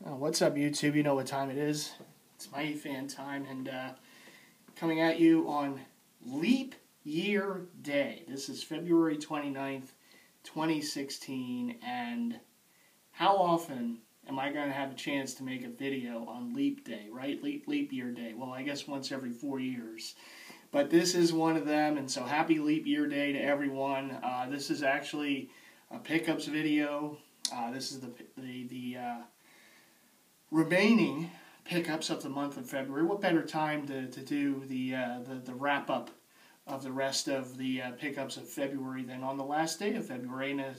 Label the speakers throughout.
Speaker 1: What's up, YouTube? You know what time it is. It's Mighty Fan time, and coming at you on Leap Year Day. This is February 29th, 2016, and how often am I going to have a chance to make a video on Leap Day, right? Leap Year Day. Well, I guess once every 4 years. But this is one of them, and so happy Leap Year Day to everyone. This is actually a pickups video. This is the remaining pickups of the month of February. What better time to do the wrap up of the rest of the pickups of February than on the last day of February? And a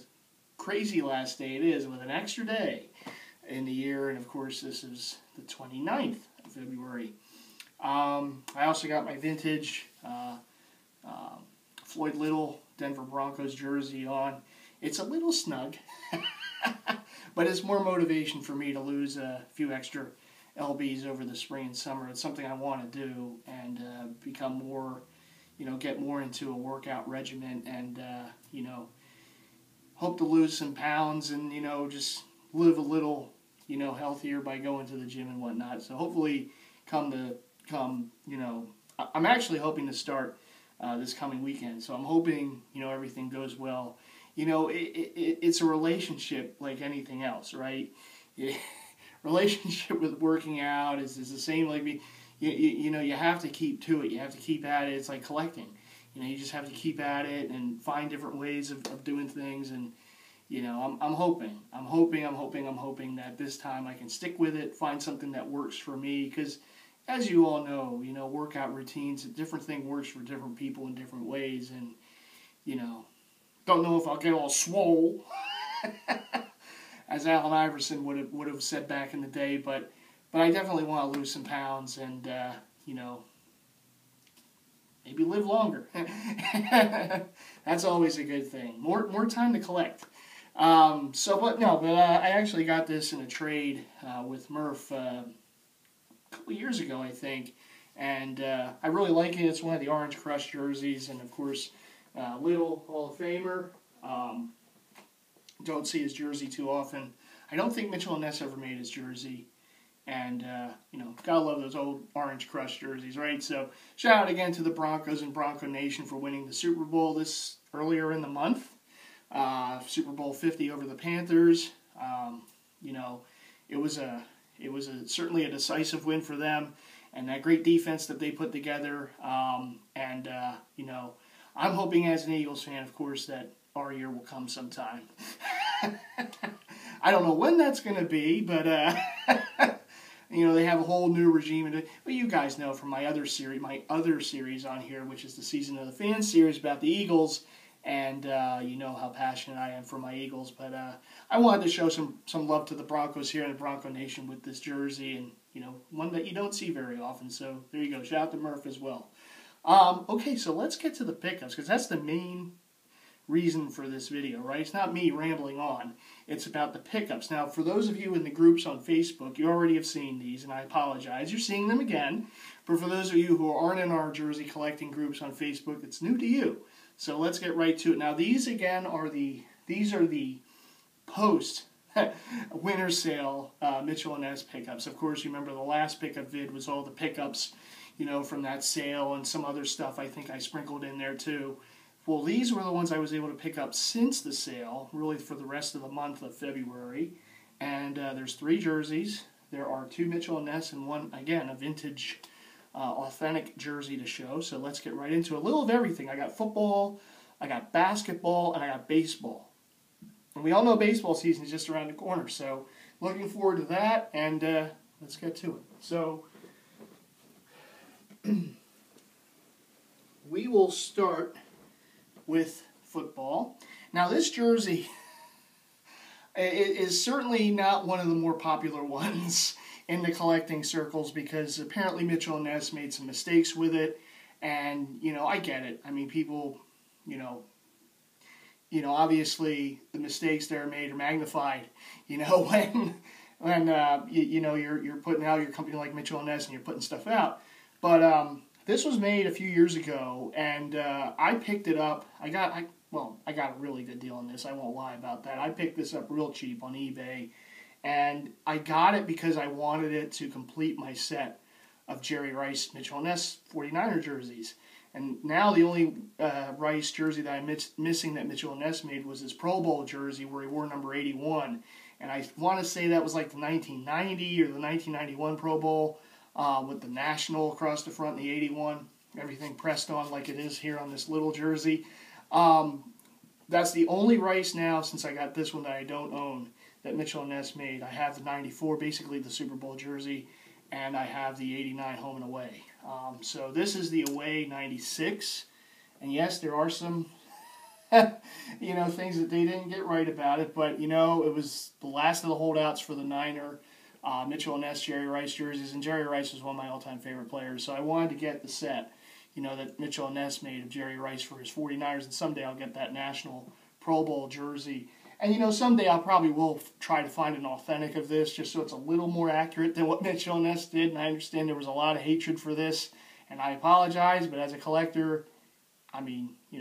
Speaker 1: crazy last day it is, with an extra day in the year. And of course, this is the 29th of February. I also got my vintage Floyd Little Denver Broncos jersey on. It's a little snug. But it's more motivation for me to lose a few extra lbs over the spring and summer. It's something I want to do and become more, get more into a workout regimen and, hope to lose some pounds and, just live a little, healthier by going to the gym and whatnot. So hopefully I'm actually hoping to start this coming weekend. So I'm hoping, everything goes well. It's a relationship like anything else, right? Relationship with working out is the same. Like you have to keep to it. You have to keep at it. It's like collecting. You just have to keep at it and find different ways of doing things. And I'm hoping that this time I can stick with it, find something that works for me. Because as you all know, workout routines, a different thing works for different people in different ways. And don't know if I'll get all swole, as Allen Iverson would have said back in the day, but I definitely want to lose some pounds and maybe live longer. That's always a good thing. More time to collect. I actually got this in a trade with Murph a couple years ago, I think, and I really like it. It's one of the Orange Crush jerseys, and of course, Little Hall of Famer. Don't see his jersey too often. I don't think Mitchell and Ness ever made his jersey. And, gotta love those old Orange Crush jerseys, right? So, shout out again to the Broncos and Bronco Nation for winning the Super Bowl earlier in the month. Super Bowl 50 over the Panthers. It was certainly a decisive win for them. And that great defense that they put together. I'm hoping as an Eagles fan, of course, that our year will come sometime. I don't know when that's going to be, but, they have a whole new regime. Well, you guys know from my other series on here, which is the Season of the Fans series about the Eagles, and you know how passionate I am for my Eagles. But I wanted to show some love to the Broncos here in the Bronco Nation with this jersey, and, one that you don't see very often. So there you go. Shout out to Murph as well. Okay, so let's get to the pickups, because that's the main reason for this video, right? It's not me rambling on. It's about the pickups. Now, for those of you in the groups on Facebook, you already have seen these, and I apologize. You're seeing them again. But for those of you who aren't in our jersey collecting groups on Facebook, it's new to you. So let's get right to it. Now, these, again, are the post winter sale Mitchell and Ness pickups. Of course, you remember the last pickup vid was all the pickups from that sale and some other stuff I think I sprinkled in there too. Well, these were the ones I was able to pick up since the sale, really for the rest of the month of February. And there's 3 jerseys. There are 2 Mitchell and Ness and one, again, a vintage, authentic jersey to show. So let's get right into a little of everything. I got football, I got basketball, and I got baseball. And we all know baseball season is just around the corner. So looking forward to that, and let's get to it. So we will start with football. Now, this jersey is certainly not one of the more popular ones in the collecting circles, because apparently Mitchell and Ness made some mistakes with it, and I get it. I mean, people, obviously the mistakes that are made are magnified. When you're putting out your company like Mitchell and Ness and you're putting stuff out, but this was made a few years ago, and I picked it up. I got a really good deal on this. I won't lie about that. I picked this up real cheap on eBay, And I got it because I wanted it to complete my set of Jerry Rice, Mitchell Ness 49er jerseys. And now the only Rice jersey that I'm missing that Mitchell Ness made was his Pro Bowl jersey where he wore number 81. And I want to say that was like the 1990 or the 1991 Pro Bowl with the national across the front and the 81. Everything pressed on like it is here on this little jersey. That's the only Rice now, since I got this one that I don't own, that Mitchell Ness made. I have the 94, basically the Super Bowl jersey, and I have the 89 home and away. So this is the away 96. And yes, there are some things that they didn't get right about it, but, it was the last of the holdouts for the Niner, Mitchell Ness, Jerry Rice jerseys, and Jerry Rice was one of my all-time favorite players, so I wanted to get the set, that Mitchell Ness made of Jerry Rice for his 49ers, and someday I'll get that national Pro Bowl jersey. And, someday I'll probably will try to find an authentic of this, just so it's a little more accurate than what Mitchell Ness did, and I understand there was a lot of hatred for this, and I apologize, but as a collector,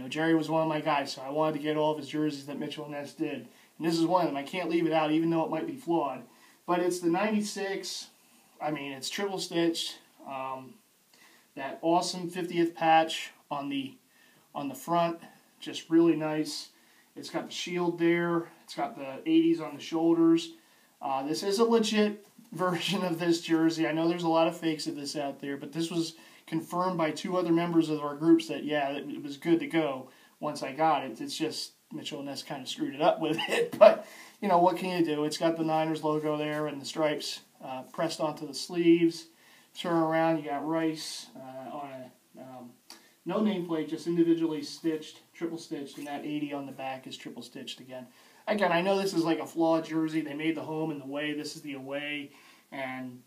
Speaker 1: Jerry was one of my guys, so I wanted to get all of his jerseys that Mitchell Ness did. And this is one of them. I can't leave it out, even though it might be flawed. But it's the 96. It's triple stitched. That awesome 50th patch on the front, just really nice. It's got the shield there. It's got the 80s on the shoulders. This is a legit version of this jersey. I know there's a lot of fakes of this out there, but this was confirmed by 2 other members of our groups that, yeah, it was good to go once I got it. It's just Mitchell Ness kind of screwed it up with it. But, what can you do? It's got the Niners logo there and the stripes pressed onto the sleeves. Turn around, you got Rice on a no nameplate, just individually stitched, triple stitched, and that 80 on the back is triple stitched again. Again, I know this is like a flawed jersey. They made the home and the away. This is the away, and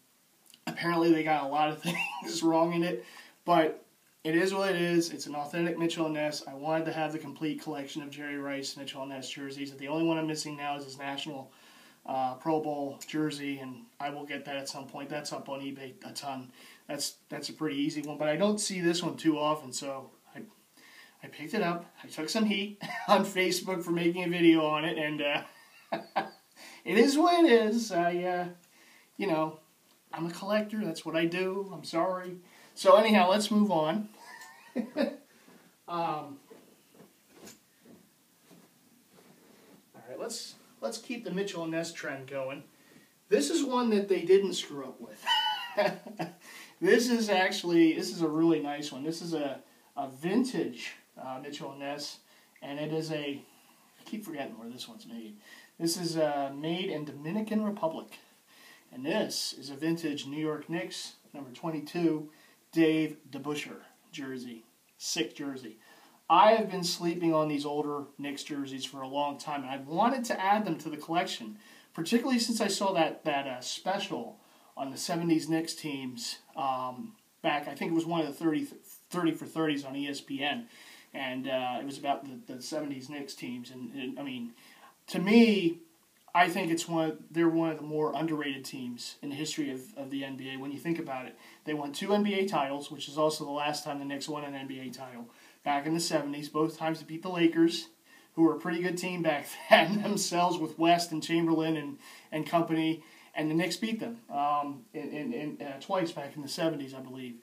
Speaker 1: apparently they got a lot of things wrong in it, but it is what it is. It's an authentic Mitchell Ness. I wanted to have the complete collection of Jerry Rice, Mitchell Ness jerseys. The only one I'm missing now is his national Pro Bowl jersey, and I will get that at some point. That's up on eBay a ton. That's a pretty easy one, but I don't see this one too often, so I picked it up. I took some heat on Facebook for making a video on it, and it is what it is. I'm a collector. That's what I do. I'm sorry. So anyhow, let's move on. All right, let's keep the Mitchell Ness trend going. This is one that they didn't screw up with. This is a really nice one. This is a vintage Mitchell Ness, and it is I keep forgetting where this one's made. This is made in Dominican Republic. And this is a vintage New York Knicks, number 22, Dave DeBusschere jersey. Sick jersey. I have been sleeping on these older Knicks jerseys for a long time, and I've wanted to add them to the collection, particularly since I saw that special on the 70s Knicks teams back. I think it was one of the 30 for 30s on ESPN, and it was about the 70s Knicks teams. And to me, I think they're one of the more underrated teams in the history of the NBA. When you think about it, they won 2 NBA titles, which is also the last time the Knicks won an NBA title, back in the 70s. Both times to beat the Lakers, who were a pretty good team back then themselves with West and Chamberlain and company. And the Knicks beat them twice back in the 70s, I believe.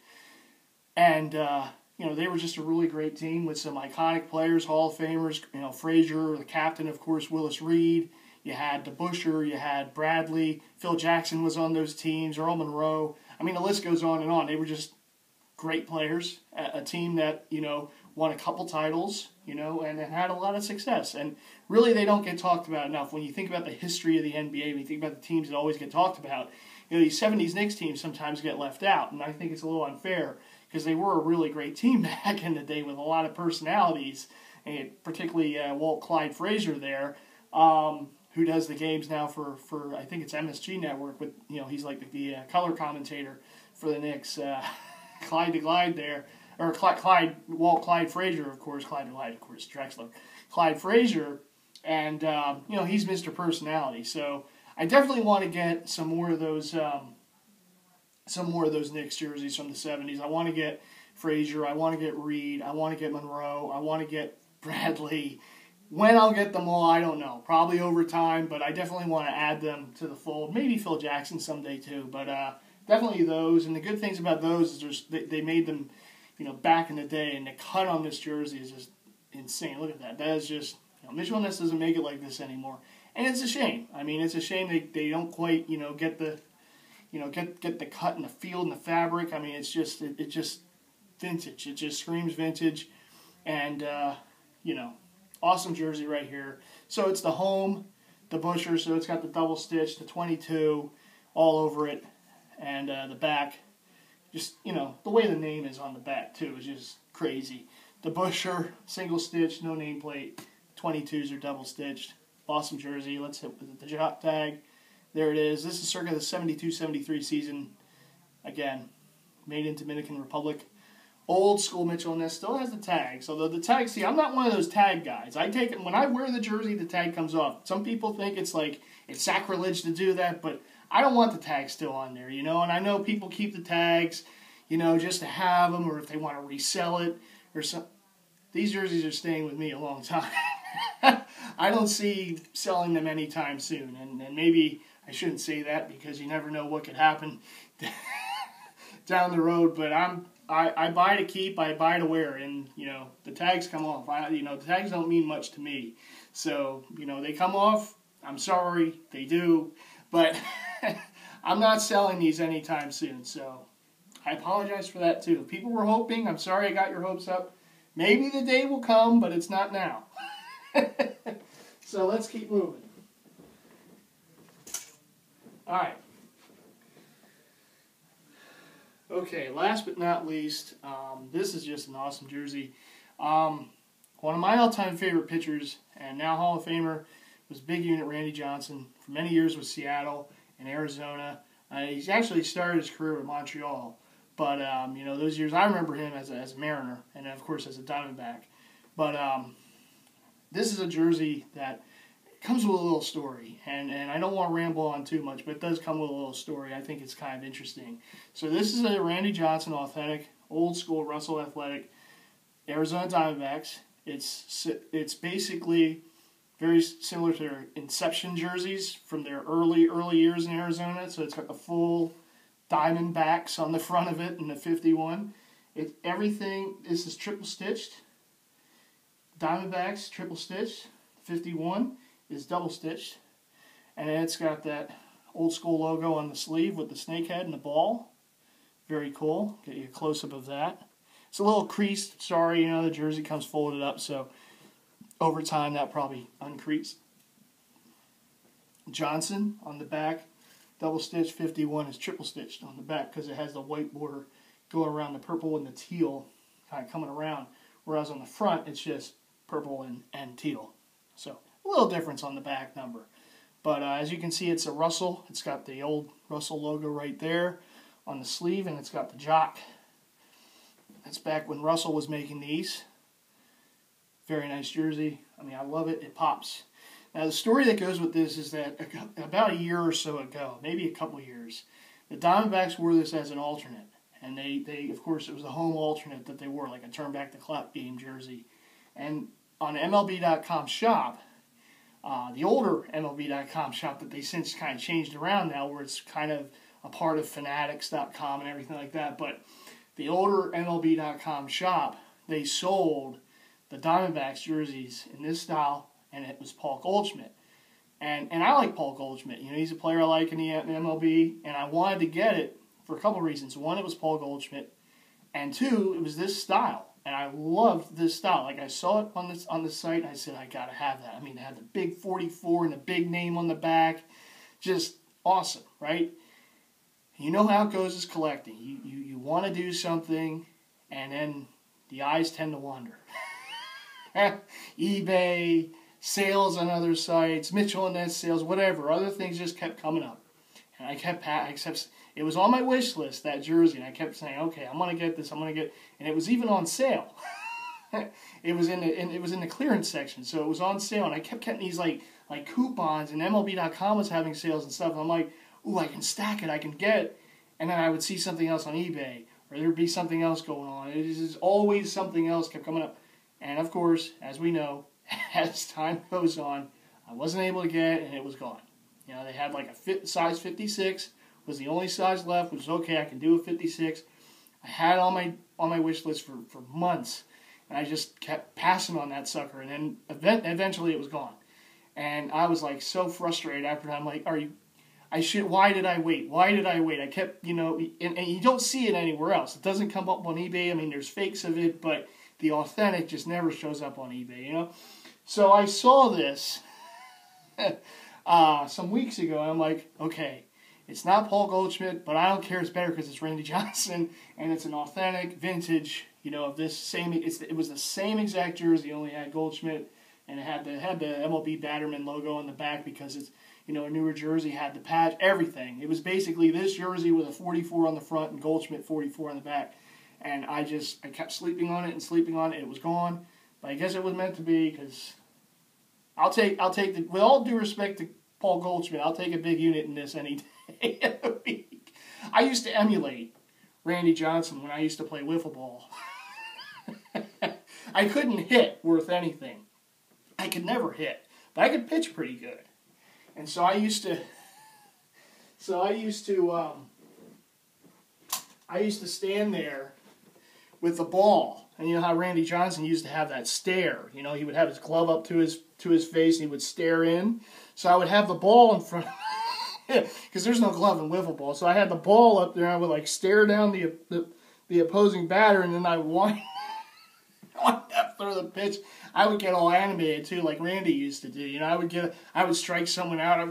Speaker 1: And they were just a really great team with some iconic players, Hall of Famers. Frazier, the captain, of course, Willis Reed. You had DeBusschere, you had Bradley, Phil Jackson was on those teams, Earl Monroe. The list goes on and on. They were just great players, a team that, won a couple titles, and had a lot of success. And really, they don't get talked about enough. When you think about the history of the NBA, when you think about the teams that always get talked about, these 70s Knicks teams sometimes get left out, and I think it's a little unfair because they were a really great team back in the day with a lot of personalities, and particularly Walt Clyde Frazier there, who does the games now for I think it's MSG Network, with he's like the color commentator for the Knicks. Clyde there, or Walt Clyde Frazier, of course, Drexler, Clyde Frazier, and he's Mr. Personality. So I definitely want to get some more of those Knicks jerseys from the 70s. I want to get Frazier, I want to get Reed, I want to get Monroe, I want to get Bradley. When I'll get them all, I don't know. Probably over time, but I definitely want to add them to the fold. Maybe Phil Jackson someday too, but definitely those. And the good things about those is they made them, back in the day, and the cut on this jersey is just insane. Look at that. That is just, Mitchell & Ness doesn't make it like this anymore. And it's a shame. I mean, it's a shame they don't quite, get the, get the cut and the feel and the fabric. I mean, it's just vintage. It just screams vintage. And, awesome jersey right here. So it's the home, the Busher, so it's got the double stitch, the 22 all over it, and the back. Just, the way the name is on the back, too, is just crazy. The Busher, single stitch, no nameplate. 22s are double stitched. Awesome jersey. Let's hit with the drop tag. There it is. This is circa the 72-73 season. Again, made in Dominican Republic. Old school Mitchell & Ness still has the tag. So the tag, see, I'm not one of those tag guys. I take it when I wear the jersey, the tag comes off. Some people think it's sacrilege to do that, but I don't want the tag still on there, And I know people keep the tags, just to have them, or if they want to resell it or something. These jerseys are staying with me a long time. I don't see selling them anytime soon, and maybe I shouldn't say that because you never know what could happen down the road. But I buy to keep, I buy to wear, and the tags come off. The tags don't mean much to me, so they come off. I'm sorry, they do, but I'm not selling these anytime soon. So I apologize for that too. People were hoping. I'm sorry I got your hopes up. Maybe the day will come, but it's not now. So let's keep moving. All right. Okay, last but not least, this is just an awesome jersey. One of my all-time favorite pitchers, and now Hall of Famer, was big unit Randy Johnson. For many years with Seattle and Arizona. He's actually started his career with Montreal. But, those years, I remember him as a Mariner, and of course as a Diamondback. But this is a jersey that comes with a little story, and I don't want to ramble on too much, but it does come with a little story. I think it's kind of interesting. So this is a Randy Johnson authentic, old school Russell Athletic Arizona Diamondbacks. It's basically very similar to their Inception jerseys from their early years in Arizona. So it's got the full Diamondbacks on the front of it in the 51. Everything, this is triple stitched. Diamondbacks, triple stitched. 51 is double stitched. And then it's got that old school logo on the sleeve with the snake head and the ball. Very cool. Get you a close-up of that. It's a little creased. Sorry, the jersey comes folded up, so over time that probably uncreased. Johnson on the back. Double stitch. 51 is triple stitched on the back because it has the white border going around the purple and the teal kind of coming around. Whereas on the front, it's just purple and teal. So a little difference on the back number. But as you can see, it's a Russell. It's got the old Russell logo right there on the sleeve, and it's got the jock. That's back when Russell was making these. Very nice jersey. I mean, I love it. It pops. Now, the story that goes with this is that about a year or so ago, maybe a couple years, the Diamondbacks wore this as an alternate. And they of course, it was the home alternate that they wore, like a turn back the clock game jersey. And on MLB.com shop, the older MLB.com shop that they since kind of changed around now, where it's kind of a part of Fanatics.com and everything like that. But the older MLB.com shop, they sold the Diamondbacks jerseys in this style, and it was Paul Goldschmidt. And I like Paul Goldschmidt. He's a player I like in the MLB, and I wanted to get it for a couple of reasons. One, it was Paul Goldschmidt, and two, it was this style. And I loved this style. Like, I saw it on the site, and I said, I gotta have that. I mean, it had the big 44 and the big name on the back. Just awesome, right? You know how it goes as collecting. You want to do something, and then the eyes tend to wander. eBay, sales on other sites, Mitchell & Ness sales, whatever. Other things just kept coming up. And I kept it was on my wish list, that jersey, and I kept saying, okay, I'm going to get this, and it was even on sale. It was in the clearance section, so it was on sale, and I kept getting these like coupons, and MLB.com was having sales and stuff, and I'm like, ooh, I can stack it, I can get it. And then I would see something else on eBay, or there'd be something else going on. It is always something else kept coming up. And of course, as we know, as time goes on, I wasn't able to get it, and it was gone. You know, they had like a size 56 was the only size left, which was okay. I can do a 56. I had it on my wish list for months, and I just kept passing on that sucker, and then eventually it was gone. And I was like so frustrated after that. I'm like, why did I wait? Why did I wait? I kept, you know, and you don't see it anywhere else. It doesn't come up on eBay. I mean, there's fakes of it, but the authentic just never shows up on eBay, you know? So I saw this some weeks ago, and I'm like, okay, it's not Paul Goldschmidt, but I don't care. It's better because it's Randy Johnson, and it's an authentic vintage, you know, of this same. It was the same exact jersey, only had Goldschmidt, and it had the MLB Batterman logo on the back because it's, you know, a newer jersey, had the patch, everything. It was basically this jersey with a 44 on the front and Goldschmidt 44 on the back, and I kept sleeping on it and sleeping on it. It was gone, but I guess it was meant to be because I'll take the, with all due respect to Paul Goldschmidt, I'll take a big unit in this any day of the week. I used to emulate Randy Johnson when I used to play wiffle ball. I couldn't hit worth anything. I could never hit, but I could pitch pretty good. And so I used to stand there with the ball. And you know how Randy Johnson used to have that stare. You know, he would have his glove up to his face and he would stare in. So I would have the ball in front of me, because there's no glove in wiffle ball. So I had the ball up there and I would like stare down the opposing batter, and then I would wind up through the pitch. I would get all animated too, like Randy used to do. You know, I would strike someone out. I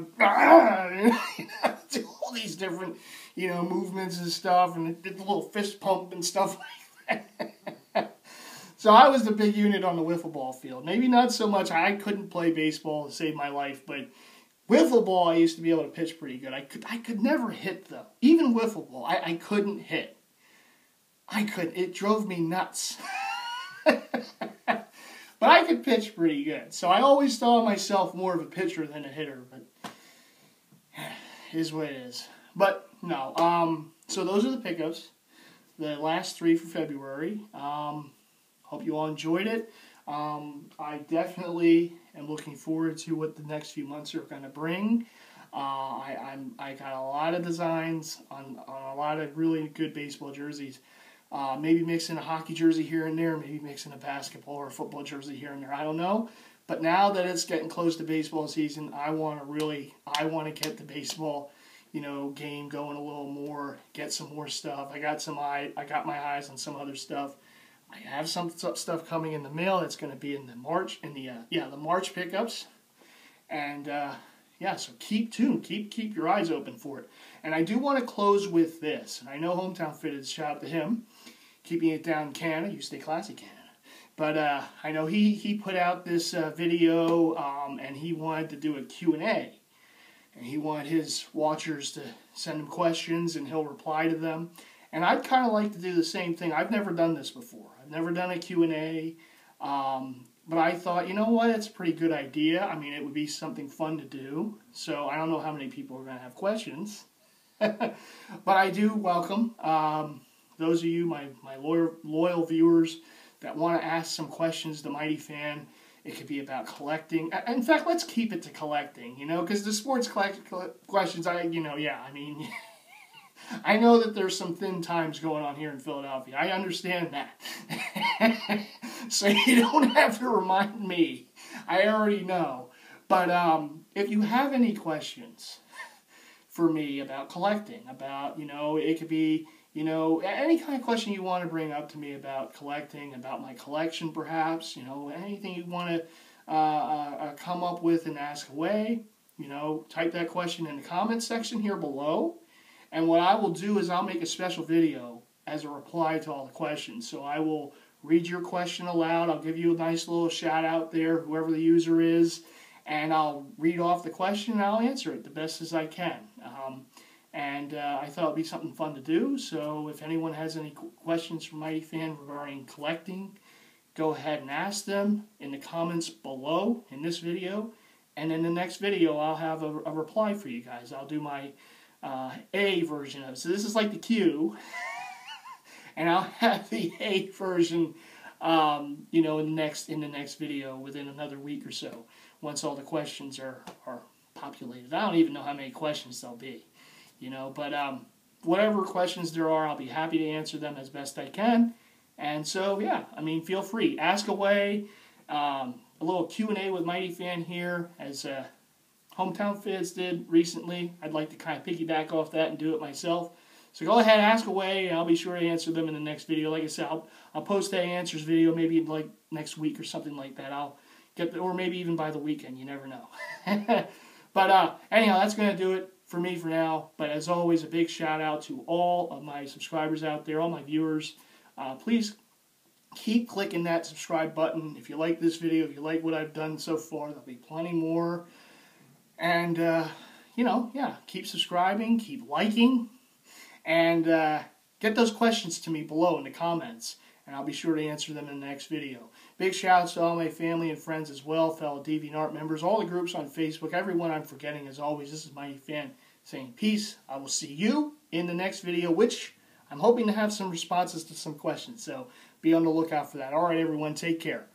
Speaker 1: would do all these different, you know, movements and stuff, and did the little fist pump and stuff like that. So I was the big unit on the wiffle ball field. Maybe not so much. I couldn't play baseball to save my life, but wiffle ball I used to be able to pitch pretty good. I could never hit though. Even wiffle ball, I couldn't hit. I couldn't. It drove me nuts. But I could pitch pretty good. So I always thought myself more of a pitcher than a hitter, but it is what it is. But no, so those are the pickups. The last 3 for February. Hope you all enjoyed it. I definitely am looking forward to what the next few months are going to bring. I got a lot of designs on a lot of really good baseball jerseys. Maybe mixing a hockey jersey here and there, maybe mixing a basketball or a football jersey here and there. I don't know. But now that it's getting close to baseball season, I want to get the baseball, you know, game going a little more, get some more stuff. I got my eyes on some other stuff. I have some stuff coming in the mail. It's going to be in the March pickups. And yeah, so keep tuned. Keep your eyes open for it. And I do want to close with this. And I know Hometown Fitted, shout out to him, keeping it down in Canada. You stay classy, Canada. But I know he put out this video, and he wanted to do a Q&A. And he wanted his watchers to send him questions, and he'll reply to them. And I'd kind of like to do the same thing. I've never done this before. I've never done a Q&A. But I thought, you know what, it's a pretty good idea. I mean, it would be something fun to do. So I don't know how many people are going to have questions. But I do welcome those of you, my loyal viewers, that want to ask some questions to Mighty Fan. It could be about collecting. In fact, let's keep it to collecting, you know, because the sports questions, I mean, I know that there's some thin times going on here in Philadelphia. I understand that. So you don't have to remind me. I already know. But if you have any questions for me about collecting, about, you know, it could be, you know, any kind of question you want to bring up to me about collecting, about my collection perhaps, you know, anything you want to come up with and ask away, you know, type that question in the comments section here below. And what I will do is I'll make a special video as a reply to all the questions. So I will read your question aloud. I'll give you a nice little shout out there, whoever the user is. And I'll read off the question and I'll answer it the best as I can. I thought it would be something fun to do. So if anyone has any questions for Mighty Fan regarding collecting, go ahead and ask them in the comments below in this video. And in the next video, I'll have a reply for you guys. I'll do my A version of it. So this is like the Q, and I'll have the A version you know, in the next video within another week or so, once all the questions are populated. I don't even know how many questions there'll be, you know, but whatever questions there are, I'll be happy to answer them as best I can. And so, yeah, I mean, feel free. Ask away. A little Q&A with Mighty Fan here, as Hometown Fans did recently. I'd like to kind of piggyback off that and do it myself. So go ahead, ask away, and I'll be sure to answer them in the next video. Like I said, I'll post that answers video maybe like next week or something like that. I'll get or maybe even by the weekend. You never know. But anyhow, that's going to do it for me for now. But as always, a big shout out to all of my subscribers out there, all my viewers. Please keep clicking that subscribe button. If you like this video, if you like what I've done so far, there'll be plenty more. And, you know, yeah, keep subscribing, keep liking, and get those questions to me below in the comments, and I'll be sure to answer them in the next video. Big shout outs to all my family and friends as well, fellow DeviantArt members, all the groups on Facebook, everyone I'm forgetting as always. This is Mighty Fan saying peace. I will see you in the next video, which I'm hoping to have some responses to some questions, so be on the lookout for that. All right, everyone, take care.